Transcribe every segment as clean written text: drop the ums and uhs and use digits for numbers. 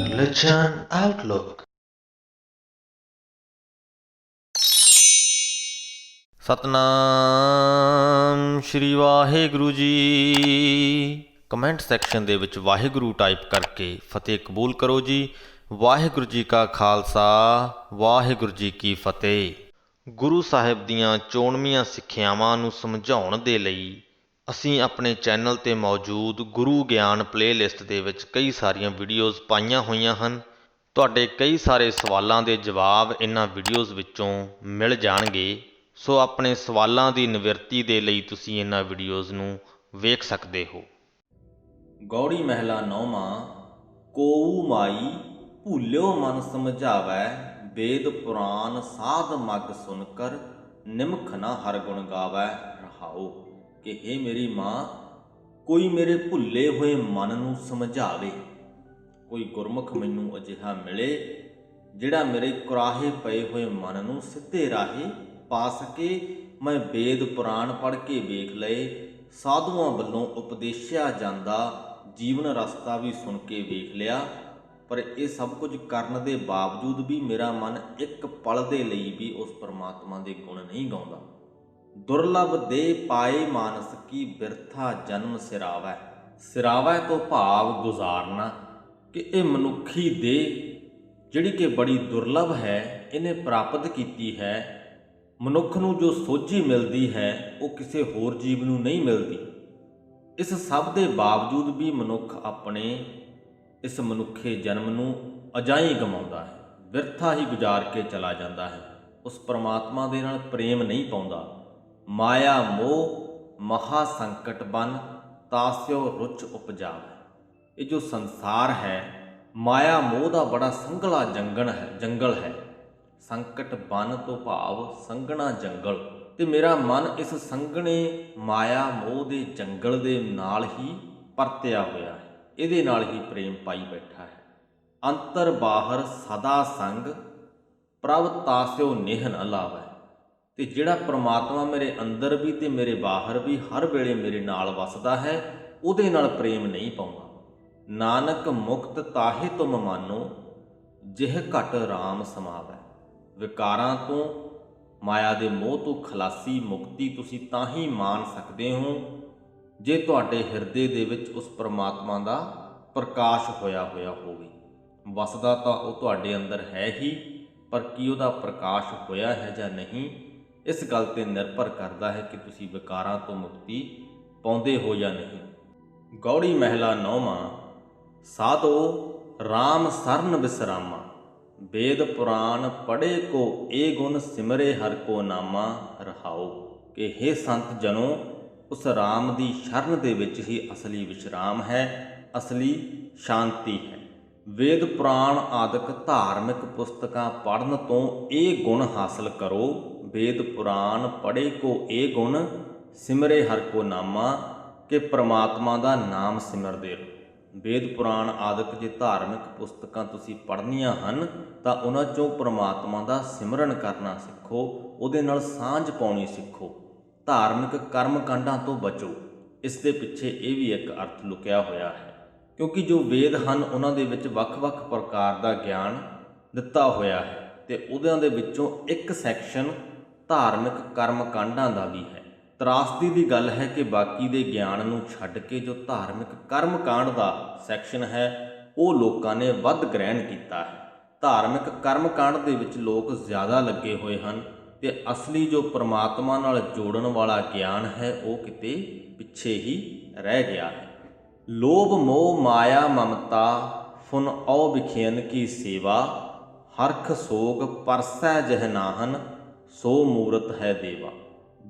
Religion Outlook. Satnam Shri Waheguru ji. Comment section ਦੇ ਵਿੱਚ Waheguru type ਕਰਕੇ ਫਤਿਹ ਕਬੂਲ ਕਰੋ ਜੀ। ਵਾਹਿਗੁਰੂ ਜੀ ਕਾ ਖਾਲਸਾ, ਵਾਹਿਗੁਰੂ ਜੀ ਕੀ ਫਤਿਹ। ਗੁਰੂ ਸਾਹਿਬ ਦੀਆਂ ਚੋਣਵੀਆਂ ਸਿੱਖਿਆਵਾਂ ਨੂੰ ਸਮਝਾਉਣ ਦੇ ਲਈ ਅਸੀਂ ਆਪਣੇ ਚੈਨਲ 'ਤੇ ਮੌਜੂਦ ਗੁਰੂ ਗਿਆਨ ਪਲੇਲਿਸਟ ਦੇ ਵਿੱਚ ਕਈ ਸਾਰੀਆਂ ਵੀਡੀਓਜ਼ ਪਾਈਆਂ ਹੋਈਆਂ ਹਨ। ਤੁਹਾਡੇ ਕਈ ਸਾਰੇ ਸਵਾਲਾਂ ਦੇ ਜਵਾਬ ਇਹਨਾਂ ਵੀਡੀਓਜ਼ ਵਿੱਚੋਂ ਮਿਲ ਜਾਣਗੇ। ਸੋ ਆਪਣੇ ਸਵਾਲਾਂ ਦੀ ਨਿਵਰਤੀ ਦੇ ਲਈ ਤੁਸੀਂ ਇਹਨਾਂ ਵੀਡੀਓਜ਼ ਨੂੰ ਵੇਖ ਸਕਦੇ ਹੋ। ਗੌੜੀ ਮਹਿਲਾ ਨੌਵਾਂ। ਕੋਊ ਮਾਈ ਭੂਲਿਓ ਮਨ ਸਮਝਾਵੈ, ਵੇਦ ਪੁਰਾਨ ਸਾਧ ਮਗ ਸੁਨ ਕਰ, ਨਿਮਖ ਨਾ ਹਰ ਗੁਣ ਗਾਵੈ। ਰਹਾਓ ਕਿ ਹੇ ਮੇਰੀ ਮਾਂ, ਕੋਈ ਮੇਰੇ ਭੁੱਲੇ ਹੋਏ ਮਨ ਨੂੰ ਸਮਝਾਵੇ। ਕੋਈ ਗੁਰਮੁਖ ਮੈਨੂੰ ਅਜਿਹਾ ਮਿਲੇ ਜਿਹੜਾ ਮੇਰੇ ਕੁਰਾਹੇ ਪਏ ਹੋਏ ਮਨ ਨੂੰ ਸਿੱਧੇ ਰਾਹੇ ਪਾ ਸਕੇ। ਮੈਂ ਵੇਦ ਪੁਰਾਣ ਪੜ੍ਹ ਕੇ ਵੇਖ ਲਏ, ਸਾਧੂਆਂ ਵੱਲੋਂ ਉਪਦੇਸ਼ਿਆ ਜਾਂਦਾ ਜੀਵਨ ਰਸਤਾ ਵੀ ਸੁਣ ਕੇ ਵੇਖ ਲਿਆ, ਪਰ ਇਹ ਸਭ ਕੁਝ ਕਰਨ ਦੇ ਬਾਵਜੂਦ ਵੀ ਮੇਰਾ ਮਨ ਇੱਕ ਪਲ ਦੇ ਲਈ ਵੀ ਉਸ ਪਰਮਾਤਮਾ ਦੇ ਗੁਣ ਨਹੀਂ ਗਾਉਂਦਾ। ਦੁਰਲਭ ਦੇ ਪਾਏ ਮਾਨਸ ਕੀ, ਬਿਰਥਾ ਜਨਮ ਸਿਰਾਵੈ। ਸਿਰਾਵੈ ਤੋਂ ਭਾਵ ਗੁਜ਼ਾਰਨਾ, ਕਿ ਇਹ ਮਨੁੱਖੀ ਦੇਹ ਜਿਹੜੀ ਕਿ ਬੜੀ ਦੁਰਲਭ ਹੈ, ਇਹਨੇ ਪ੍ਰਾਪਤ ਕੀਤੀ ਹੈ। ਮਨੁੱਖ ਨੂੰ ਜੋ ਸੋਝੀ ਮਿਲਦੀ ਹੈ ਉਹ ਕਿਸੇ ਹੋਰ ਜੀਵ ਨੂੰ ਨਹੀਂ ਮਿਲਦੀ। ਇਸ ਸਭ ਦੇ ਬਾਵਜੂਦ ਵੀ ਮਨੁੱਖ ਆਪਣੇ ਇਸ ਮਨੁੱਖੇ ਜਨਮ ਨੂੰ ਅਜਾਈਂ ਗਵਾਉਂਦਾ ਹੈ, ਬਿਰਥਾ ਹੀ ਗੁਜ਼ਾਰ ਕੇ ਚਲਾ ਜਾਂਦਾ ਹੈ। ਉਸ ਪਰਮਾਤਮਾ ਦੇ ਨਾਲ ਪ੍ਰੇਮ ਨਹੀਂ ਪਾਉਂਦਾ। ਮਾਇਆ ਮੋਹ ਮਹਾ ਸੰਕਟ ਬਨ, ਤਾਸਿਓ ਰੁਚ ਉਪਜਾਵੈ। ਇਹ ਜੋ ਸੰਸਾਰ ਹੈ, ਮਾਇਆ ਮੋਹ ਦਾ ਬੜਾ ਸੰਘਣਾ ਜੰਗਲ ਹੈ। ਸੰਕਟ ਬਨ ਤੋਂ ਭਾਵ ਸੰਘਣਾ ਜੰਗਲ, ਤੇ ਮੇਰਾ ਮਨ ਇਸ ਸੰਘਣੇ ਮਾਇਆ ਮੋਹ ਦੇ ਜੰਗਲ ਦੇ ਨਾਲ ਹੀ ਪਰਤਿਆ ਹੋਇਆ ਹੈ, ਇਹਦੇ ਨਾਲ ਹੀ ਪ੍ਰੇਮ ਪਾਈ ਬੈਠਾ ਹੈ। ਅੰਤਰ ਬਾਹਰ ਸਦਾ ਸੰਗ, ਪ੍ਰਭ ਤਾਸਿਓ ਨੇਹ ਨ ਲਾਵੈ। ਤੇ ਜਿਹੜਾ ਪ੍ਰਮਾਤਮਾ ਮੇਰੇ ਅੰਦਰ ਵੀ ਤੇ ਮੇਰੇ ਬਾਹਰ ਵੀ ਹਰ ਵੇਲੇ ਮੇਰੇ ਨਾਲ ਵਸਦਾ ਹੈ, ਉਹਦੇ ਨਾਲ ਪ੍ਰੇਮ ਨਹੀਂ ਪਾਉਂਦਾ। ਨਾਨਕ ਮੁਕਤ ਤਾਹੇ ਤੁਮ ਮਾਨੋ, ਜਿਹ ਘਟ ਰਾਮ ਸਮਾਵੈ। ਵਿਕਾਰਾਂ ਤੋਂ, ਮਾਇਆ ਦੇ ਮੋਹ ਤੋਂ ਖਲਾਸੀ ਮੁਕਤੀ ਤੁਸੀਂ ਤਾਂ ਹੀ ਮਾਣ ਸਕਦੇ ਹੋ ਜੇ ਤੁਹਾਡੇ ਹਿਰਦੇ ਦੇ ਵਿੱਚ ਉਸ ਪਰਮਾਤਮਾ ਦਾ ਪ੍ਰਕਾਸ਼ ਹੋਇਆ ਹੋਵੇ। ਵਸਦਾ ਤਾਂ ਉਹ ਤੁਹਾਡੇ ਅੰਦਰ ਹੈ ਹੀ, ਪਰ ਕੀ ਉਹਦਾ ਪ੍ਰਕਾਸ਼ ਹੋਇਆ ਹੈ ਜਾਂ ਨਹੀਂ, ਇਸ ਗੱਲ 'ਤੇ ਨਿਰਭਰ ਕਰਦਾ ਹੈ ਕਿ ਤੁਸੀਂ ਵਿਕਾਰਾਂ ਤੋਂ ਮੁਕਤੀ ਪਾਉਂਦੇ ਹੋ ਜਾਂ ਨਹੀਂ। ਗੌੜੀ ਮਹਿਲਾ ਨੌਵਾਂ। ਸਾਧੋ ਰਾਮ ਸਰਨ ਵਿਸਰਾਮਾ, ਵੇਦ ਪੁਰਾਨ ਪੜ੍ਹੇ ਕੋ ਏ ਗੁਣ, ਸਿਮਰੇ ਹਰ ਕੋ ਨਾਮਾ। ਰਹਾਓ ਕਿ ਹੇ ਸੰਤ ਜਨੋ, ਉਸ ਰਾਮ ਦੀ ਸ਼ਰਨ ਦੇ ਵਿੱਚ ਹੀ ਅਸਲੀ ਵਿਸ਼ਰਾਮ ਹੈ, ਅਸਲੀ ਸ਼ਾਂਤੀ ਹੈ। ਵੇਦ ਪੁਰਾਣ ਆਦਿਕ ਧਾਰਮਿਕ ਪੁਸਤਕਾਂ ਪੜ੍ਹਨ ਤੋਂ ਇਹ ਗੁਣ ਹਾਸਲ ਕਰੋ। ਵੇਦ ਪੁਰਾਨ ਪੜ੍ਹੇ ਕੋ ਏ ਗੁਣ, ਸਿਮਰੇ ਹਰ ਕੋ ਨਾਮਾ, ਕਿ ਪ੍ਰਮਾਤਮਾ ਦਾ ਨਾਮ ਸਿਮਰਦੇ ਰਹੋ। ਵੇਦ ਪੁਰਾਣ ਆਦਿਕ ਜੇ ਧਾਰਮਿਕ ਪੁਸਤਕਾਂ ਤੁਸੀਂ ਪੜ੍ਹਨੀਆਂ ਹਨ ਤਾਂ ਉਹਨਾਂ 'ਚੋਂ ਪ੍ਰਮਾਤਮਾ ਦਾ ਸਿਮਰਨ ਕਰਨਾ ਸਿੱਖੋ, ਉਹਦੇ ਨਾਲ ਸਾਂਝ ਪਾਉਣੀ ਸਿੱਖੋ। ਧਾਰਮਿਕ ਕਰਮ ਕਾਂਡਾਂ ਤੋਂ ਬਚੋ। ਇਸ ਦੇ ਪਿੱਛੇ ਇਹ ਵੀ ਇੱਕ ਅਰਥ ਲੁਕਿਆ ਹੋਇਆ ਹੈ, ਕਿਉਂਕਿ ਜੋ ਵੇਦ ਹਨ ਉਹਨਾਂ ਦੇ ਵਿੱਚ ਵੱਖ-ਵੱਖ ਪ੍ਰਕਾਰ ਦਾ ਗਿਆਨ ਦਿੱਤਾ ਹੋਇਆ ਹੈ, ਤੇ ਉਹਨਾਂ ਦੇ ਵਿੱਚੋਂ ਇੱਕ ਸੈਕਸ਼ਨ ਧਾਰਮਿਕ ਕਰਮ ਕਾਂਡਾਂ ਦਾ ਵੀ ਹੈ। ਤਰਾਸਦੀ ਦੀ ਗੱਲ ਹੈ ਕਿ ਬਾਕੀ ਦੇ ਗਿਆਨ ਨੂੰ ਛੱਡ ਕੇ ਜੋ ਧਾਰਮਿਕ ਕਰਮ ਕਾਂਡ ਦਾ ਸੈਕਸ਼ਨ ਹੈ ਉਹ ਲੋਕਾਂ ਨੇ ਵੱਧ ਗ੍ਰਹਿਣ ਕੀਤਾ ਹੈ। ਧਾਰਮਿਕ ਕਰਮ ਕਾਂਡ ਦੇ ਵਿੱਚ ਲੋਕ ਜ਼ਿਆਦਾ ਲੱਗੇ ਹੋਏ ਹਨ, ਤੇ ਅਸਲੀ ਜੋ ਪਰਮਾਤਮਾ ਨਾਲ ਜੋੜਨ ਵਾਲਾ ਗਿਆਨ ਹੈ ਉਹ ਕਿਤੇ ਪਿੱਛੇ ਹੀ ਰਹਿ ਗਿਆ ਹੈ। ਲੋਭ ਮੋਹ ਮਾਇਆ ਮਮਤਾ, ਫੁਨ ਔ ਵਿਖੇਨ ਕੀ ਸੇਵਾ, ਹਰਖ ਸੋਗ ਪਰਸੈ ਜਹ ਨਾਹਨ, ਸੋ ਮੂਰਤ ਹੈ ਦੇਵਾ।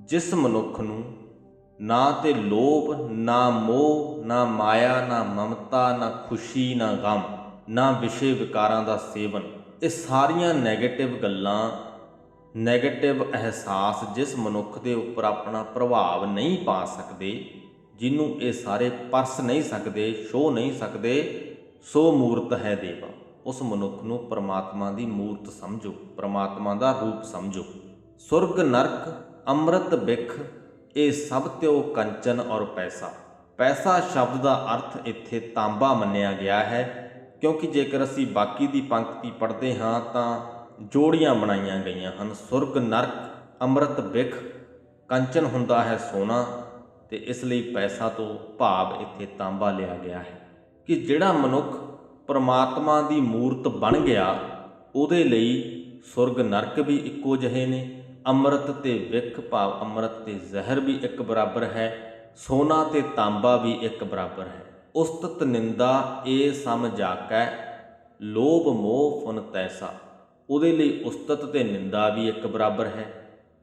ਜਿਸ ਮਨੁੱਖ ਨੂੰ ਨਾ ਤੇ ਲੋਭ, ਨਾ ਮੋਹ, ਨਾ ਮਾਇਆ, ਨਾ ਮਮਤਾ, ਨਾ ਖੁਸ਼ੀ, ਨਾ ਗਮ, ਨਾ ਵਿਸ਼ੇ ਵਿਕਾਰਾਂ ਦਾ ਸੇਵਨ, ਇਹ ਸਾਰੀਆਂ ਨੈਗੇਟਿਵ ਗੱਲਾਂ, ਨੈਗੇਟਿਵ ਅਹਿਸਾਸ ਜਿਸ ਮਨੁੱਖ ਦੇ ਉੱਪਰ ਆਪਣਾ ਪ੍ਰਭਾਵ ਨਹੀਂ ਪਾ ਸਕਦੇ, ਜਿਹਨੂੰ ਇਹ ਸਾਰੇ ਪਰਸ ਨਹੀਂ ਸਕਦੇ, ਛੋਹ ਨਹੀਂ ਸਕਦੇ, ਸੋ ਮੂਰਤ ਹੈ ਦੇਵਾ। ਉਸ ਮਨੁੱਖ ਨੂੰ ਪਰਮਾਤਮਾ ਦੀ ਮੂਰਤ ਸਮਝੋ, ਪਰਮਾਤਮਾ ਦਾ ਰੂਪ ਸਮਝੋ। ਸੁਰਗ ਨਰਕ ਅੰਮ੍ਰਿਤ ਬਿਖ, ਇਹ ਸਭ ਤਿਉ ਕੰਚਨ ਔਰ ਪੈਸਾ। ਪੈਸਾ ਸ਼ਬਦ ਦਾ ਅਰਥ ਇੱਥੇ ਤਾਂਬਾ ਮੰਨਿਆ ਗਿਆ ਹੈ, ਕਿਉਂਕਿ ਜੇਕਰ ਅਸੀਂ ਬਾਕੀ ਦੀ ਪੰਕਤੀ ਪੜ੍ਹਦੇ ਹਾਂ ਤਾਂ ਜੋੜੀਆਂ ਬਣਾਈਆਂ ਗਈਆਂ ਹਨ। ਸੁਰਗ, ਨਰਕ, ਅੰਮ੍ਰਿਤ, ਬਿਖ, ਕੰਚਨ ਹੁੰਦਾ ਹੈ ਸੋਨਾ, ਤੇ ਇਸ ਲਈ ਪੈਸਾ ਤੋਂ ਭਾਵ ਇੱਥੇ ਤਾਂਬਾ ਲਿਆ ਗਿਆ ਹੈ ਕਿ ਜਿਹੜਾ ਮਨੁੱਖ ਪਰਮਾਤਮਾ ਦੀ ਮੂਰਤ ਬਣ ਗਿਆ ਉਹਦੇ ਲਈ ਸੁਰਗ ਨਰਕ ਵੀ ਇੱਕੋ ਜਿਹੇ ਨੇ, ਅੰਮ੍ਰਿਤ ਤੇ ਬਿਖ ਭਾਵ ਅੰਮ੍ਰਿਤ ਤੇ ਜ਼ਹਿਰ ਵੀ ਇੱਕ ਬਰਾਬਰ ਹੈ, ਸੋਨਾ ਤੇ ਤਾਂਬਾ ਵੀ ਇੱਕ ਬਰਾਬਰ ਹੈ। ਉਸਤਤ ਨਿੰਦਾ ਇਹ ਸਮ ਜਾਕੈ, ਲੋਭ ਮੋਹ ਫੁਨ ਤੈਸਾ, ਉਹਦੇ ਲਈ ਉਸਤਤ ਤੇ ਨਿੰਦਾ ਵੀ ਇੱਕ ਬਰਾਬਰ ਹੈ,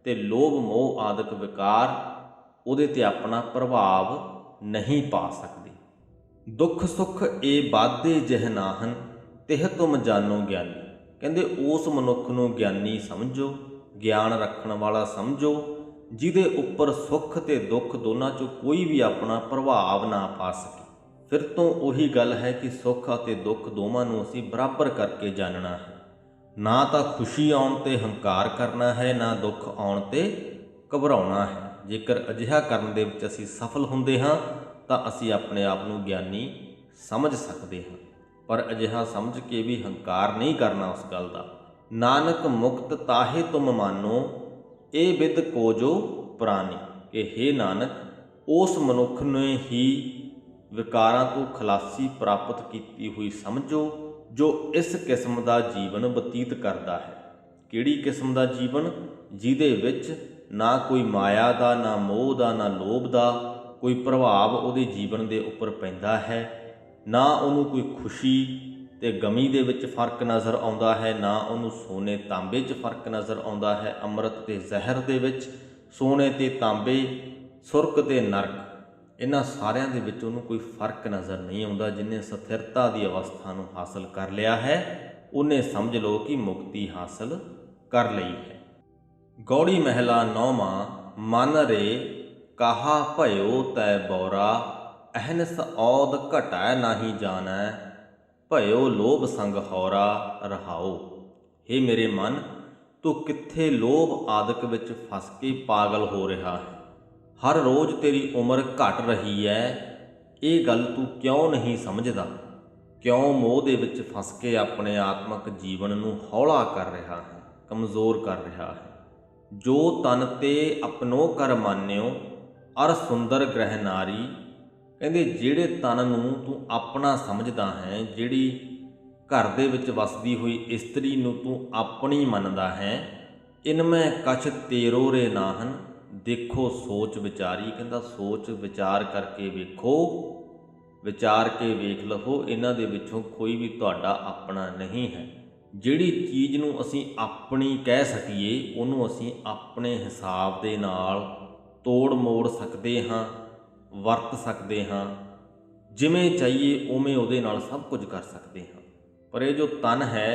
ਤੇ ਲੋਭ ਮੋਹ ਆਦਿਕ ਵਿਕਾਰ ਉਹਦੇ ਤੇ ਆਪਣਾ ਪ੍ਰਭਾਵ ਨਹੀਂ ਪਾ ਸਕਦੇ। ਦੁੱਖ ਸੁੱਖ ਇਹ ਬਾਧੇ ਜਿਹ ਨਾਹਨ, ਤਿਹ ਤੁਮ ਜਾਨੋ ਗਿਆਨੀ। ਕਹਿੰਦੇ ਉਸ ਮਨੁੱਖ ਨੂੰ ਗਿਆਨੀ ਸਮਝੋ, ਗਿਆਨ ਰੱਖਣ ਵਾਲਾ ਸਮਝੋ, ਜਿਹਦੇ ਉੱਪਰ ਸੁੱਖ ਤੇ ਦੁੱਖ ਦੋਨਾਂ 'ਚੋਂ ਕੋਈ ਵੀ ਆਪਣਾ ਪ੍ਰਭਾਵ ਨਾ ਪਾ ਸਕੇ। ਫਿਰ ਤੋਂ ਉਹੀ ਗੱਲ ਹੈ ਕਿ ਸੁੱਖ ਅਤੇ ਦੁੱਖ ਦੋਵਾਂ ਨੂੰ ਅਸੀਂ ਬਰਾਬਰ ਕਰਕੇ ਜਾਣਨਾ ਹੈ। ਨਾ ਤਾਂ ਖੁਸ਼ੀ ਆਉਣ 'ਤੇ ਹੰਕਾਰ ਕਰਨਾ ਹੈ, ਨਾ ਦੁੱਖ ਆਉਣ 'ਤੇ ਘਬਰਾਉਣਾ ਹੈ। ਜੇਕਰ ਅਜਿਹਾ ਕਰਨ ਦੇ ਵਿੱਚ ਅਸੀਂ ਸਫਲ ਹੁੰਦੇ ਹਾਂ ਤਾਂ ਅਸੀਂ ਆਪਣੇ ਆਪ ਨੂੰ ਗਿਆਨੀ ਸਮਝ ਸਕਦੇ ਹਾਂ, ਪਰ ਅਜਿਹਾ ਸਮਝ ਕੇ ਵੀ ਹੰਕਾਰ ਨਹੀਂ ਕਰਨਾ ਉਸ ਗੱਲ ਦਾ। ਨਾਨਕ ਮੁਕਤ ਤਾਹੇ ਤੁਮ ਮਾਨੋ, ਇਹ ਬਿਦ ਕੋ ਜੋ ਪ੍ਰਾਨੀ, ਕਿ ਹੇ ਨਾਨਕ ਉਸ ਮਨੁੱਖ ਨੇ ਹੀ ਵਿਕਾਰਾਂ ਤੋਂ ਖਲਾਸੀ ਪ੍ਰਾਪਤ ਕੀਤੀ ਹੋਈ ਸਮਝੋ ਜੋ ਇਸ ਕਿਸਮ ਦਾ ਜੀਵਨ ਬਤੀਤ ਕਰਦਾ ਹੈ। ਕਿਹੜੀ ਕਿਸਮ ਦਾ ਜੀਵਨ? ਜਿਹਦੇ ਵਿੱਚ ਨਾ ਕੋਈ ਮਾਇਆ ਦਾ, ਨਾ ਮੋਹ ਦਾ, ਨਾ ਲੋਭ ਦਾ ਕੋਈ ਪ੍ਰਭਾਵ ਉਹਦੇ ਜੀਵਨ ਦੇ ਉੱਪਰ ਪੈਂਦਾ ਹੈ, ਨਾ ਉਹਨੂੰ ਕੋਈ ਖੁਸ਼ੀ ਤੇ ਗਮੀ ਦੇ ਵਿੱਚ ਫਰਕ ਨਜ਼ਰ ਆਉਂਦਾ ਹੈ, ਨਾ ਉਹਨੂੰ ਸੋਨੇ ਤਾਂਬੇ 'ਚ ਫਰਕ ਨਜ਼ਰ ਆਉਂਦਾ ਹੈ, ਅੰਮ੍ਰਿਤ ਤੇ ਜ਼ਹਿਰ ਦੇ ਵਿੱਚ, ਸੋਨੇ ਤੇ ਤਾਂਬੇ, ਸੁਰਗ ਤੇ ਨਰਕ, ਇਹਨਾਂ ਸਾਰਿਆਂ ਦੇ ਵਿੱਚ ਉਹਨੂੰ ਕੋਈ ਫਰਕ ਨਜ਼ਰ ਨਹੀਂ ਆਉਂਦਾ। ਜਿਹਨੇ ਸਥਿਰਤਾ ਦੀ ਅਵਸਥਾ ਨੂੰ ਹਾਸਲ ਕਰ ਲਿਆ ਹੈ ਉਹਨੇ ਸਮਝ ਲਓ ਕਿ ਮੁਕਤੀ ਹਾਸਲ ਕਰ ਲਈ ਹੈ। ਗੌੜੀ ਮਹਿਲਾ 9ਵਾਂ। ਮਨ ਰੇ ਕਾਹਾ ਭਇਓ ਤੈ ਬੌਰਾ, ਅਹਨਿਸ ਔਦ ਘਟੈ ਨਾਹੀ ਜਾਣੈ, ਭਇਓ ਲੋਭ ਸੰਗ ਹੌਰਾ ਰਹਾਓ। ਹੇ ਮੇਰੇ ਮਨ, ਤੂੰ ਕਿੱਥੇ ਲੋਭ ਆਦਿਕ ਵਿੱਚ ਫਸ ਕੇ ਪਾਗਲ ਹੋ ਰਿਹਾ ਹੈ। ਹਰ ਰੋਜ਼ ਤੇਰੀ ਉਮਰ ਘਟ ਰਹੀ ਹੈ, ਇਹ ਗੱਲ ਤੂੰ ਕਿਉਂ ਨਹੀਂ ਸਮਝਦਾ? ਕਿਉਂ ਮੋਹ ਦੇ ਵਿੱਚ ਫਸ ਕੇ ਆਪਣੇ ਆਤਮਿਕ ਜੀਵਨ ਨੂੰ ਹੌਲਾ ਕਰ ਰਿਹਾ ਹੈ, ਕਮਜ਼ੋਰ ਕਰ ਰਿਹਾ ਹੈ? ਜੋ ਤਨ ਤੇ ਆਪਣੋ ਕਰ ਮਾਨਿਓ, ਅਰ ਸੁੰਦਰ ਗ੍ਰਹਿ ਨਾਰੀ। ਕਹਿੰਦੇ ਜਿਹੜੇ ਤਨ ਨੂੰ ਤੂੰ ਆਪਣਾ ਸਮਝਦਾ ਹੈ, ਜਿਹੜੀ ਘਰ ਦੇ ਵਿੱਚ ਵਸਦੀ ਹੋਈ ਇਸਤਰੀ ਨੂੰ ਤੂੰ ਆਪਣੀ ਮੰਨਦਾ ਹੈ, ਇਨਮੈ ਕਛ ਤੇਰੋ ਰੇ ਨਾਹਨ, ਦੇਖੋ ਸੋਚ ਵਿਚਾਰੀ। ਕਹਿੰਦਾ ਸੋਚ ਵਿਚਾਰ ਕਰਕੇ ਵੇਖੋ, ਵਿਚਾਰ ਕੇ ਵੇਖ ਲਵੋ, ਇਹਨਾਂ ਦੇ ਵਿੱਚੋਂ ਕੋਈ ਵੀ ਤੁਹਾਡਾ ਆਪਣਾ ਨਹੀਂ ਹੈ। ਜਿਹੜੀ ਚੀਜ਼ ਨੂੰ ਅਸੀਂ ਆਪਣੀ ਕਹਿ ਸਕੀਏ ਉਹਨੂੰ ਅਸੀਂ ਆਪਣੇ ਹਿਸਾਬ ਦੇ ਨਾਲ ਤੋੜ ਮੋੜ ਸਕਦੇ ਹਾਂ, ਵਰਤ ਸਕਦੇ ਹਾਂ, ਜਿਵੇਂ ਚਾਹੀਏ ਉਵੇਂ ਉਹਦੇ ਨਾਲ ਸਭ ਕੁਝ ਕਰ ਸਕਦੇ ਹਾਂ। ਪਰ ਇਹ ਜੋ ਤਨ ਹੈ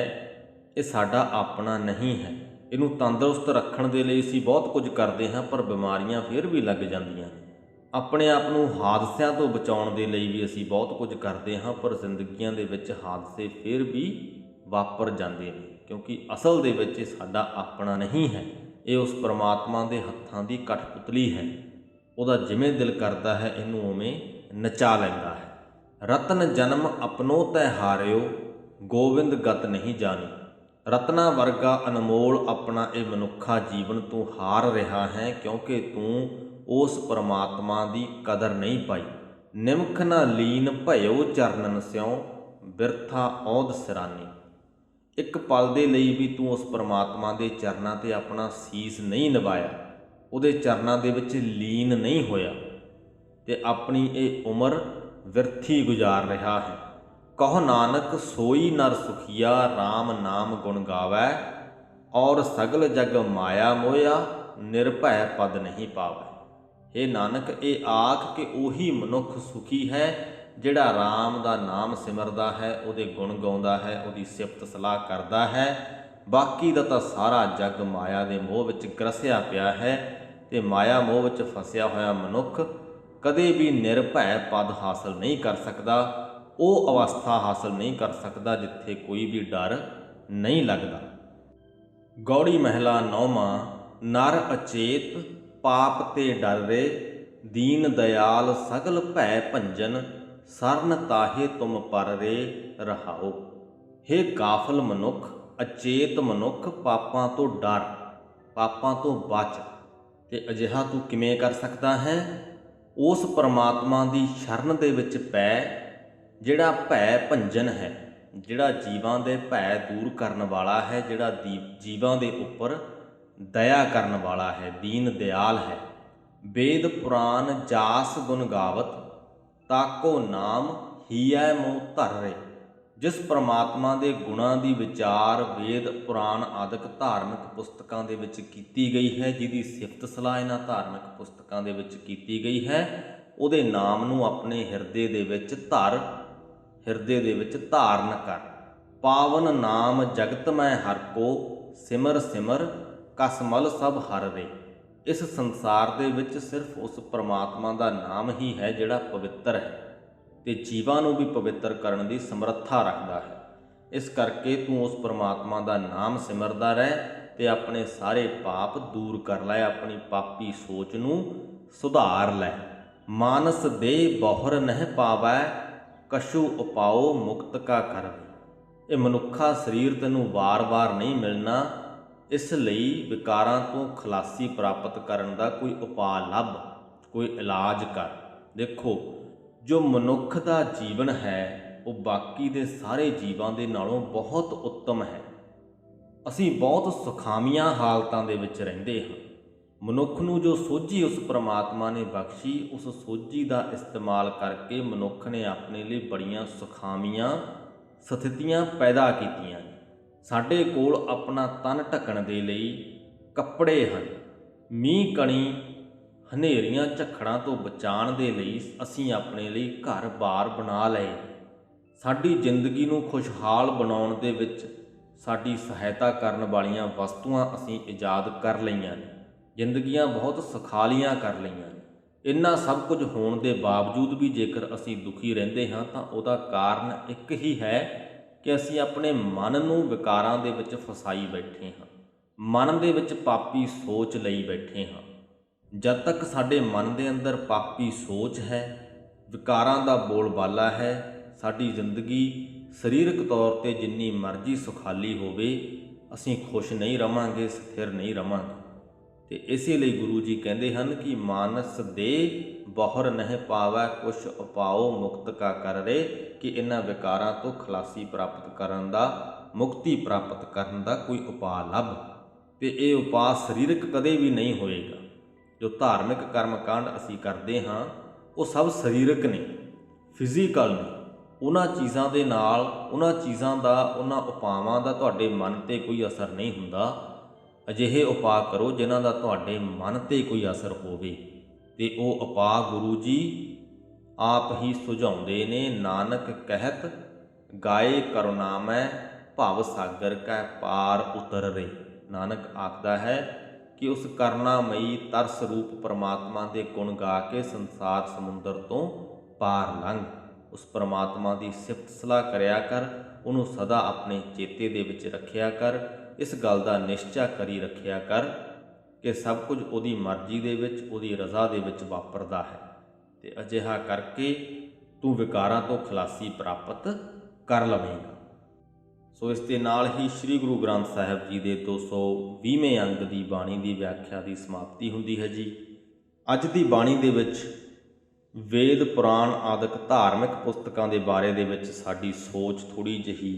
ਇਹ ਸਾਡਾ ਆਪਣਾ ਨਹੀਂ ਹੈ। ਇਹਨੂੰ ਤੰਦਰੁਸਤ ਰੱਖਣ ਦੇ ਲਈ ਅਸੀਂ ਬਹੁਤ ਕੁਝ ਕਰਦੇ ਹਾਂ, ਪਰ ਬਿਮਾਰੀਆਂ ਫਿਰ ਵੀ ਲੱਗ ਜਾਂਦੀਆਂ ਨੇ। ਆਪਣੇ ਆਪ ਨੂੰ ਹਾਦਸਿਆਂ ਤੋਂ ਬਚਾਉਣ ਦੇ ਲਈ ਵੀ ਅਸੀਂ ਬਹੁਤ ਕੁਝ ਕਰਦੇ ਹਾਂ, ਪਰ ਜ਼ਿੰਦਗੀਆਂ ਦੇ ਵਿੱਚ ਹਾਦਸੇ ਫਿਰ ਵੀ ਵਾਪਰ ਜਾਂਦੇ ਨੇ, ਕਿਉਂਕਿ ਅਸਲ ਦੇ ਵਿੱਚ ਇਹ ਸਾਡਾ ਆਪਣਾ ਨਹੀਂ ਹੈ। ਇਹ ਉਸ ਪਰਮਾਤਮਾ ਦੇ ਹੱਥਾਂ ਦੀ ਕਠਪੁਤਲੀ ਹੈ। ਉਹਦਾ ਜਿਵੇਂ ਦਿਲ ਕਰਦਾ ਹੈ ਇਹਨੂੰ ਉਵੇਂ ਨਚਾ ਲੈਂਦਾ ਹੈ। ਰਤਨ ਜਨਮ ਆਪਣੋ ਤੈ ਹਾਰਿਓ, ਗੋਬਿੰਦ ਗਤ ਨਹੀਂ ਜਾਣੀ। ਰਤਨਾ ਵਰਗਾ ਅਨਮੋਲ ਆਪਣਾ ਇਹ ਮਨੁੱਖਾ ਜੀਵਨ ਤੂੰ ਹਾਰ ਰਿਹਾ ਹੈ, ਕਿਉਂਕਿ ਤੂੰ ਉਸ ਪਰਮਾਤਮਾ ਦੀ ਕਦਰ ਨਹੀਂ ਪਾਈ। ਨਿਮਖ ਨਾ ਲੀਨ ਭਇਓ ਚਰਨਨ ਸਿਉ, ਬਿਰਥਾ ਔਦ ਸਿਰਾਨੀ। ਇੱਕ ਪਲ ਦੇ ਲਈ ਵੀ ਤੂੰ ਉਸ ਪਰਮਾਤਮਾ ਦੇ ਚਰਨਾਂ 'ਤੇ ਆਪਣਾ ਸੀਸ ਨਹੀਂ ਨਿਭਾਇਆ, ਉਹਦੇ ਚਰਨਾਂ ਦੇ ਵਿੱਚ ਲੀਨ ਨਹੀਂ ਹੋਇਆ, ਤੇ ਆਪਣੀ ਇਹ ਉਮਰ ਵਿਰਥੀ ਗੁਜ਼ਾਰ ਰਿਹਾ ਹੈ। ਕਹੋ ਨਾਨਕ ਸੋਈ ਨਰ ਸੁਖੀਆ, RAM ਨਾਮ ਗੁਣ ਗਾਵੈ, ਔਰ ਸਗਲ ਜਗ ਮਾਇਆ ਮੋਇਆ, ਨਿਰਭੈ ਪਦ ਨਹੀਂ ਪਾਵੈ। ਹੇ ਨਾਨਕ, ਇਹ ਆਖ ਕਿ ਉਹੀ ਮਨੁੱਖ ਸੁਖੀ ਹੈ ਜਿਹੜਾ RAM ਦਾ ਨਾਮ ਸਿਮਰਦਾ ਹੈ, ਉਹਦੇ ਗੁਣ ਗਾਉਂਦਾ ਹੈ, ਉਹਦੀ ਸਿਫਤ ਸਲਾਹ ਕਰਦਾ ਹੈ। ਬਾਕੀ ਦਾ ਤਾਂ ਸਾਰਾ ਜੱਗ ਮਾਇਆ ਦੇ ਮੋਹ ਵਿੱਚ ਗਰਸਿਆ ਪਿਆ ਹੈ, ਤੇ ਮਾਇਆ ਮੋਹ ਵਿੱਚ ਫਸਿਆ ਹੋਇਆ ਮਨੁੱਖ ਕਦੇ ਵੀ ਨਿਰਭੈ ਪਦ ਹਾਸਲ ਨਹੀਂ ਕਰ ਸਕਦਾ। ਉਹ ਅਵਸਥਾ ਹਾਸਲ ਨਹੀਂ ਕਰ ਸਕਦਾ ਜਿੱਥੇ ਕੋਈ ਵੀ ਡਰ ਨਹੀਂ ਲੱਗਦਾ। ਗੌੜੀ ਮਹਿਲਾ 9ਵਾਂ। ਨਰ ਅਚੇਤ ਪਾਪ ਤੇ ਡਰ ਰੇ, ਦੀਨ ਦਇਆਲ ਸਗਲ ਭੈ ਭੰਜਨ, ਸਰਨ ਤਾਹੇ ਤੁਮ ਪਰ ਰੇ ਰਹਾਓ। ਹੇ ਗਾਫਲ ਮਨੁੱਖ, ਅਚੇਤ ਮਨੁੱਖ, ਪਾਪਾਂ ਤੋਂ ਡਰ, ਪਾਪਾਂ ਤੋਂ ਬਚ। ਤੇ ਅਜਿਹਾ ਤੂੰ ਕਿਵੇਂ ਕਰ ਸਕਦਾ ਹੈ? ਉਸ ਪਰਮਾਤਮਾ ਦੀ ਸ਼ਰਨ ਦੇ ਵਿੱਚ ਪੈ, ਜਿਹੜਾ ਭੈ ਭੰਜਨ ਹੈ, ਜਿਹੜਾ ਜੀਵਾਂ ਦੇ ਭੈ ਦੂਰ ਕਰਨ ਵਾਲਾ ਹੈ, ਜਿਹੜਾ ਜੀਵਾਂ ਦੇ ਉੱਪਰ ਦਇਆ ਕਰਨ ਵਾਲਾ ਹੈ, ਦੀਨ ਦਿਆਲ ਹੈ। ਵੇਦ ਪੁਰਾਨ ਜਾਸ ਗੁਣ ਗਾਵਤ, ਤਾਕੋ ਨਾਮ ਹੀਐ ਮੋਹ ਧਰ ਰੇ। ਜਿਸ ਪਰਮਾਤਮਾ ਦੇ ਗੁਣਾਂ ਦੀ ਵਿਚਾਰ ਵੇਦ ਪੁਰਾਣ ਆਦਿਕ ਧਾਰਮਿਕ ਪੁਸਤਕਾਂ ਦੇ ਵਿੱਚ ਕੀਤੀ ਗਈ ਹੈ, ਜਿਹਦੀ ਸਿਫਤ ਸਲਾਹ ਇਹਨਾਂ ਧਾਰਮਿਕ ਪੁਸਤਕਾਂ ਦੇ ਵਿੱਚ ਕੀਤੀ ਗਈ ਹੈ, ਉਹਦੇ ਨਾਮ ਨੂੰ ਆਪਣੇ ਹਿਰਦੇ ਦੇ ਵਿੱਚ ਧਰ, ਹਿਰਦੇ ਦੇ ਵਿੱਚ ਧਾਰਨ ਕਰ। ਪਾਵਨ ਨਾਮ ਜਗਤ ਮੈਂ ਹਰ ਕੋ, ਸਿਮਰ ਸਿਮਰ ਕਸਮਲ ਸਭ ਹਰ ਰੇ। ਇਸ ਸੰਸਾਰ ਦੇ ਵਿੱਚ ਸਿਰਫ ਉਸ ਪਰਮਾਤਮਾ ਦਾ ਨਾਮ ਹੀ ਹੈ ਜਿਹੜਾ ਪਵਿੱਤਰ ਹੈ ਤੇ ਜੀਵਾਂ ਨੂੰ ਵੀ ਪਵਿੱਤਰ ਕਰਨ ਦੀ ਸਮਰੱਥਾ ਰੱਖਦਾ ਹੈ। ਇਸ ਕਰਕੇ ਤੂੰ ਉਸ ਪਰਮਾਤਮਾ ਦਾ ਨਾਮ ਸਿਮਰਦਾ ਰਹਿ ਤੇ ਆਪਣੇ ਸਾਰੇ ਪਾਪ ਦੂਰ ਕਰ ਲੈ, ਆਪਣੀ ਪਾਪੀ ਸੋਚ ਨੂੰ ਸੁਧਾਰ ਲੈ। ਮਾਨਸ ਦੇ ਬਹੁਰ ਨਹਿ ਪਾਵੈ, ਕਛੂ ਉਪਾਓ ਮੁਕਤ ਕਾ ਕਰਵੇ। ਇਹ ਮਨੁੱਖਾ ਸਰੀਰ ਤੈਨੂੰ ਵਾਰ-ਵਾਰ ਨਹੀਂ ਮਿਲਣਾ, ਇਸ ਲਈ ਵਿਕਾਰਾਂ ਤੋਂ ਖਲਾਸੀ ਪ੍ਰਾਪਤ ਕਰਨ ਦਾ ਕੋਈ ਉਪਾਅ ਲੱਭ, ਕੋਈ ਇਲਾਜ ਕਰ। ਦੇਖੋ, ਜੋ ਮਨੁੱਖ ਦਾ ਜੀਵਨ ਹੈ ਉਹ ਬਾਕੀ ਦੇ ਸਾਰੇ ਜੀਵਾਂ ਦੇ ਨਾਲੋਂ ਬਹੁਤ ਉੱਤਮ ਹੈ। ਅਸੀਂ ਬਹੁਤ ਸੁਖਾਵੀਆਂ ਹਾਲਤਾਂ ਦੇ ਵਿੱਚ ਰਹਿੰਦੇ ਹਾਂ। ਮਨੁੱਖ ਨੂੰ ਜੋ ਸੋਝੀ ਉਸ ਪਰਮਾਤਮਾ ਨੇ ਬਖਸ਼ੀ, ਉਸ ਸੋਝੀ ਦਾ ਇਸਤੇਮਾਲ ਕਰਕੇ ਮਨੁੱਖ ਨੇ ਆਪਣੇ ਲਈ ਬੜੀਆਂ ਸੁਖਾਵੀਆਂ ਸਥਿਤੀਆਂ ਪੈਦਾ ਕੀਤੀਆਂ। ਸਾਡੇ ਕੋਲ ਆਪਣਾ ਤਨ ਢੱਕਣ ਦੇ ਲਈ ਕੱਪੜੇ ਹਨ। ਮੀਂਹ ਕਣੀ ਹਨੇਰੀਆਂ ਝੱਖੜਾਂ ਤੋਂ ਬਚਾਉਣ ਦੇ ਲਈ ਅਸੀਂ ਆਪਣੇ ਲਈ ਘਰ-ਬਾਰ ਬਣਾ ਲਏ। ਸਾਡੀ ਜ਼ਿੰਦਗੀ ਨੂੰ ਖੁਸ਼ਹਾਲ ਬਣਾਉਣ ਦੇ ਵਿੱਚ ਸਾਡੀ ਸਹਾਇਤਾ ਕਰਨ ਵਾਲੀਆਂ ਵਸਤੂਆਂ ਅਸੀਂ ਇਜਾਦ ਕਰ ਲਈਆਂ ਨੇ। ਜ਼ਿੰਦਗੀਆਂ ਬਹੁਤ ਸੁਖਾਲੀਆਂ ਕਰ ਲਈਆਂ ਨੇ। ਇੰਨਾ ਸਭ ਕੁਝ ਹੋਣ ਦੇ ਬਾਵਜੂਦ ਵੀ ਜੇਕਰ ਅਸੀਂ ਦੁਖੀ ਰਹਿੰਦੇ ਹਾਂ ਤਾਂ ਉਹਦਾ ਕਾਰਨ ਇੱਕ ਹੀ ਹੈ ਕਿ ਅਸੀਂ ਆਪਣੇ ਮਨ ਨੂੰ ਵਿਕਾਰਾਂ ਦੇ ਵਿੱਚ ਫਸਾਈ ਬੈਠੇ ਹਾਂ, ਮਨ ਦੇ ਵਿੱਚ ਪਾਪੀ ਸੋਚ ਲਈ ਬੈਠੇ ਹਾਂ। ਜਦ ਤੱਕ ਸਾਡੇ ਮਨ ਦੇ ਅੰਦਰ ਪਾਪੀ ਸੋਚ ਹੈ, ਵਿਕਾਰਾਂ ਦਾ ਬੋਲਬਾਲਾ ਹੈ, ਸਾਡੀ ਜ਼ਿੰਦਗੀ ਸਰੀਰਕ ਤੌਰ ਤੇ ਜਿੰਨੀ ਮਰਜ਼ੀ ਸੁਖਾਲੀ ਹੋਵੇ, ਅਸੀਂ ਖੁਸ਼ ਨਹੀਂ ਰਵਾਂਗੇ, ਸਥਿਰ ਨਹੀਂ ਰਵਾਂਗੇ। ਤੇ ਇਸੇ ਲਈ ਗੁਰੂ ਜੀ ਕਹਿੰਦੇ ਹਨ ਕਿ ਮਾਨਸ ਦੇ ਬਹੁਰ ਨਹਿ ਪਾਵੈ, ਕੁਛ ਉਪਾਓ ਮੁਕਤ ਕਾ ਕਰ ਰੇ, ਕਿ ਇਹਨਾਂ ਵਿਕਾਰਾਂ ਤੋਂ ਖਲਾਸੀ ਪ੍ਰਾਪਤ ਕਰਨ ਦਾ, ਮੁਕਤੀ ਪ੍ਰਾਪਤ ਕਰਨ ਦਾ ਕੋਈ ਉਪਾਅ ਲੱਭ। ਤੇ ਇਹ ਉਪਾਅ ਸਰੀਰਕ ਕਦੇ ਵੀ ਨਹੀਂ ਹੋਏਗਾ। ਜੋ ਧਾਰਮਿਕ ਕਰਮਕਾਂਡ ਅਸੀਂ ਕਰਦੇ ਹਾਂ ਉਹ ਸਭ ਸਰੀਰਕ ਨੇ, ਫਿਜ਼ੀਕਲ ਨੇ। ਉਹਨਾਂ ਚੀਜ਼ਾਂ ਦੇ ਨਾਲ, ਉਹਨਾਂ ਚੀਜ਼ਾਂ ਦਾ, ਉਹਨਾਂ ਉਪਾਵਾਂ ਦਾ ਤੁਹਾਡੇ ਮਨ 'ਤੇ ਕੋਈ ਅਸਰ ਨਹੀਂ ਹੁੰਦਾ। ਅਜਿਹੇ ਉਪਾਅ ਕਰੋ ਜਿਨ੍ਹਾਂ ਦਾ ਤੁਹਾਡੇ ਮਨ 'ਤੇ ਕੋਈ ਅਸਰ ਹੋਵੇ, ਤੇ ਉਹ ਉਪਾਅ ਗੁਰੂ ਜੀ ਆਪ ਹੀ ਸੁਝਾਉਂਦੇ ਨੇ। ਨਾਨਕ ਕਹਿਤ ਗਾਏ ਕਰੁਣਾਮੈ, ਭਵ ਸਾਗਰ ਕੈ ਪਾਰ ਉਤਰ ਰੇ। ਨਾਨਕ ਆਖਦਾ ਹੈ ਕਿ ਉਸ ਕਰੁਣਾਮਈ ਤਰਸ ਰੂਪ ਪਰਮਾਤਮਾ ਦੇ ਗੁਣ ਗਾ ਕੇ ਸੰਸਾਰ ਸਮੁੰਦਰ ਤੋਂ ਪਾਰ ਲੰਘ। ਉਸ ਪਰਮਾਤਮਾ ਦੀ ਸਿਫਤ ਸਲਾਹ ਕਰਿਆ ਕਰ, ਉਹਨੂੰ ਸਦਾ ਆਪਣੇ ਚੇਤੇ ਦੇ ਵਿੱਚ ਰੱਖਿਆ ਕਰ। ਇਸ ਗੱਲ ਦਾ ਨਿਸ਼ਚਾ ਕਰੀ ਰੱਖਿਆ ਕਰ ਕਿ ਸਭ ਕੁਝ ਉਹਦੀ ਮਰਜ਼ੀ ਦੇ ਵਿੱਚ, ਉਹਦੀ ਰਜ਼ਾ ਦੇ ਵਿੱਚ ਵਾਪਰਦਾ ਹੈ, ਤੇ ਅਜਿਹਾ ਕਰਕੇ ਤੂੰ ਵਿਕਾਰਾਂ ਤੋਂ ਖਲਾਸੀ ਪ੍ਰਾਪਤ ਕਰ ਲਵੇਂਗਾ। ਸੋ ਇਸ ਦੇ ਨਾਲ ਹੀ ਸ੍ਰੀ ਗੁਰੂ ਗ੍ਰੰਥ ਸਾਹਿਬ ਜੀ ਦੇ 220ਵੇਂ ਅੰਗ ਦੀ ਬਾਣੀ ਦੀ ਵਿਆਖਿਆ ਦੀ ਸਮਾਪਤੀ ਹੁੰਦੀ ਹੈ ਜੀ। ਅੱਜ ਦੀ ਬਾਣੀ ਦੇ ਵਿੱਚ ਵੇਦ ਪੁਰਾਣ ਆਦਿਕ ਧਾਰਮਿਕ ਪੁਸਤਕਾਂ ਦੇ ਬਾਰੇ ਦੇ ਵਿੱਚ ਸਾਡੀ ਸੋਚ ਥੋੜ੍ਹੀ ਜਿਹੀ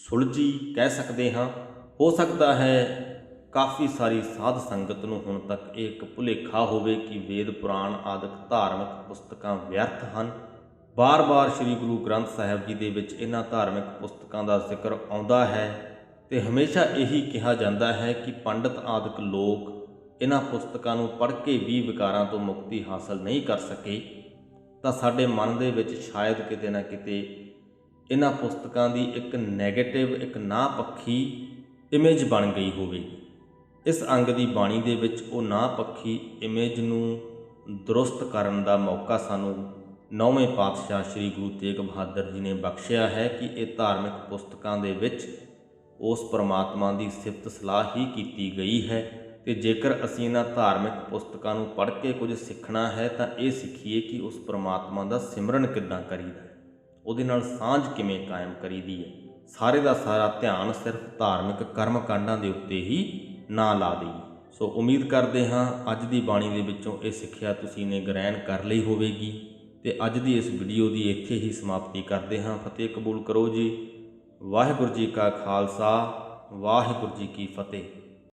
ਸੁਲਝੀ ਕਹਿ ਸਕਦੇ ਹਾਂ। ਹੋ ਸਕਦਾ ਹੈ ਕਾਫੀ ਸਾਰੀ ਸਾਧ ਸੰਗਤ ਨੂੰ ਹੁਣ ਤੱਕ ਇਹ ਇੱਕ ਭੁਲੇਖਾ ਹੋਵੇ ਕਿ ਵੇਦ ਪੁਰਾਣ ਆਦਿਕ ਧਾਰਮਿਕ ਪੁਸਤਕਾਂ ਵਿਅਰਥ ਹਨ। ਬਾਰ-ਬਾਰ ਸ੍ਰੀ ਗੁਰੂ ਗ੍ਰੰਥ ਸਾਹਿਬ ਜੀ ਦੇ ਵਿੱਚ ਇਹਨਾਂ ਧਾਰਮਿਕ ਪੁਸਤਕਾਂ ਦਾ ਜ਼ਿਕਰ ਆਉਂਦਾ ਹੈ ਤੇ ਹਮੇਸ਼ਾ ਇਹੀ ਕਿਹਾ ਜਾਂਦਾ ਹੈ ਕਿ ਪੰਡਤ ਆਦਿਕ ਲੋਕ ਇਹਨਾਂ ਪੁਸਤਕਾਂ ਨੂੰ ਪੜ੍ਹ ਕੇ ਵੀ ਵਿਕਾਰਾਂ ਤੋਂ ਮੁਕਤੀ ਹਾਸਲ ਨਹੀਂ ਕਰ ਸਕੇ। ਤਾਂ ਸਾਡੇ ਮਨ ਦੇ ਵਿੱਚ ਸ਼ਾਇਦ ਕਿਤੇ ਨਾ ਕਿਤੇ ਇਹਨਾਂ ਪੁਸਤਕਾਂ ਦੀ ਇੱਕ ਨੈਗੇਟਿਵ, ਇੱਕ ਨਾ ਪੱਖੀ ਇਮੇਜ ਬਣ ਗਈ ਹੋਵੇਗੀ। ਇਸ ਅੰਗ ਦੀ ਬਾਣੀ ਦੇ ਵਿੱਚ ਉਹ ਨਾ ਪੱਖੀ ਇਮੇਜ ਨੂੰ ਦਰੁਸਤ ਕਰਨ ਦਾ ਮੌਕਾ ਸਾਨੂੰ 9ਵੇਂ ਪਾਤਸ਼ਾਹ ਸ੍ਰੀ ਗੁਰੂ ਤੇਗ ਬਹਾਦਰ ਜੀ ਨੇ ਬਖਸ਼ਿਆ ਹੈ ਕਿ ਇਹ ਧਾਰਮਿਕ ਪੁਸਤਕਾਂ ਦੇ ਵਿੱਚ ਉਸ ਪਰਮਾਤਮਾ ਦੀ ਸਿਫਤ ਸਲਾਹ ਹੀ ਕੀਤੀ ਗਈ ਹੈ। ਤੇ ਜੇਕਰ ਅਸੀਂ ਇਹਨਾਂ ਧਾਰਮਿਕ ਪੁਸਤਕਾਂ ਨੂੰ ਪੜ੍ਹ ਕੇ ਕੁਝ ਸਿੱਖਣਾ ਹੈ ਤਾਂ ਇਹ ਸਿੱਖੀਏ ਕਿ ਉਸ ਪ੍ਰਮਾਤਮਾ ਦਾ ਸਿਮਰਨ ਕਿੱਦਾਂ ਕਰੀਦਾ ਹੈ, ਉਹਦੇ ਨਾਲ ਸਾਂਝ ਕਿਵੇਂ ਕਾਇਮ ਕਰੀਦੀ ਹੈ। ਸਾਰੇ ਦਾ ਸਾਰਾ ਧਿਆਨ ਸਿਰਫ ਧਾਰਮਿਕ ਕਰਮ ਕਾਂਡਾਂ ਦੇ ਉੱਤੇ ਹੀ ਨਾ ਲਾ ਦੇਈਏ। ਸੋ ਉਮੀਦ ਕਰਦੇ ਹਾਂ ਅੱਜ ਦੀ ਬਾਣੀ ਦੇ ਵਿੱਚੋਂ ਇਹ ਸਿੱਖਿਆ ਤੁਸੀਂ ਨੇ ਗ੍ਰਹਿਣ ਕਰ ਲਈ ਹੋਵੇਗੀ। ਤੇ ਅੱਜ ਦੀ ਇਸ ਵੀਡੀਓ ਦੀ ਇੱਥੇ ਹੀ ਸਮਾਪਤੀ ਕਰਦੇ ਹਾਂ। ਫਤਿਹ ਕਬੂਲ ਕਰੋ ਜੀ। ਵਾਹਿਗੁਰੂ ਜੀ ਕਾ ਖਾਲਸਾ, ਵਾਹਿਗੁਰੂ ਜੀ ਕੀ ਫਤਿਹ।